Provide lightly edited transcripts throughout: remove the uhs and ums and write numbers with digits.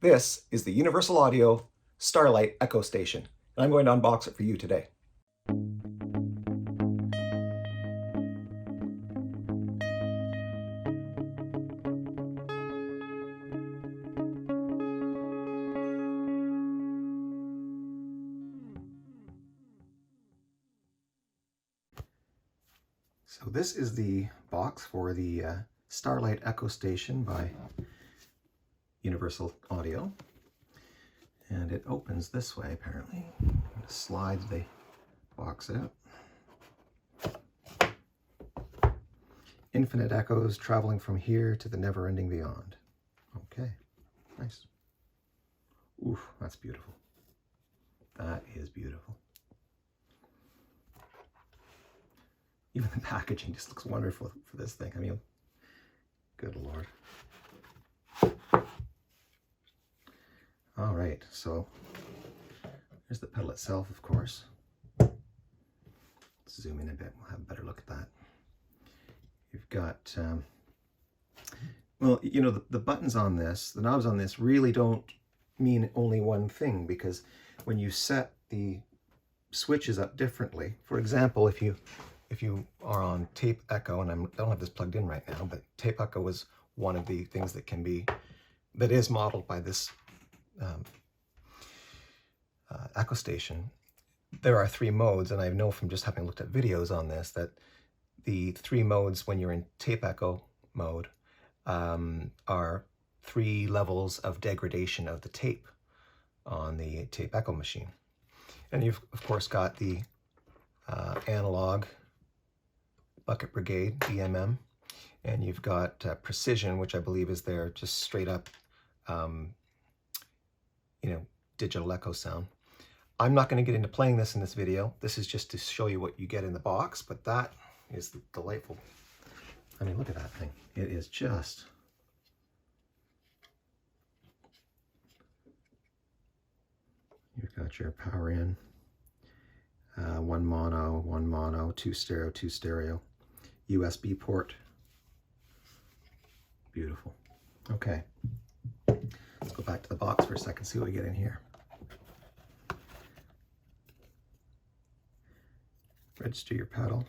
This is the Universal Audio Starlight Echo Station, and I'm going to unbox it for you today. So this is the box for the Starlight Echo Station by Universal Audio, and it opens this way apparently. It slides the box out. Infinite echoes traveling from here to the never-ending beyond. Okay, nice. Oof, that's beautiful. That is beautiful. Even the packaging just looks wonderful for this thing. I mean, good Lord. All right, so there's the pedal itself, of course. Let's zoom in a bit, we'll have a better look at that. You've got, well, you know, the buttons on this, the knobs on this really don't mean only one thing, because when you set the switches up differently, for example, if you are on tape echo, and I don't have this plugged in right now, but tape echo is one of the things that is modeled by this echo station. There are 3 modes, and I know from just having looked at videos on this that the 3 modes when you're in tape echo mode are 3 levels of degradation of the tape on the tape echo machine. And you've of course got the analog bucket brigade, BMM, and you've got precision, which I believe is their just straight up digital echo sound. I'm not going to get into playing this in this video. This is just to show you what you get in the box, but that is delightful. I mean, look at that thing. It is just... You've got your power in, 1 mono, 2 stereo, USB port. Beautiful. Okay, let's go back to the box for a second, see what we get in here. Register your pedal.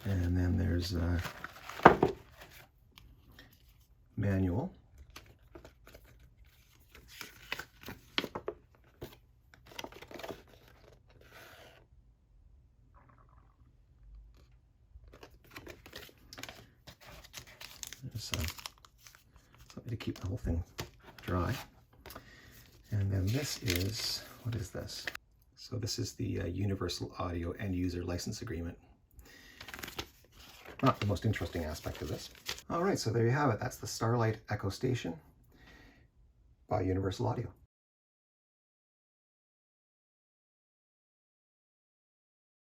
And then there's a manual. There's something to keep the whole thing dry. And then this is, what is this? So this is the Universal Audio End User License Agreement. Not the most interesting aspect of this. All right, so there you have it. That's the Starlight Echo Station by Universal Audio.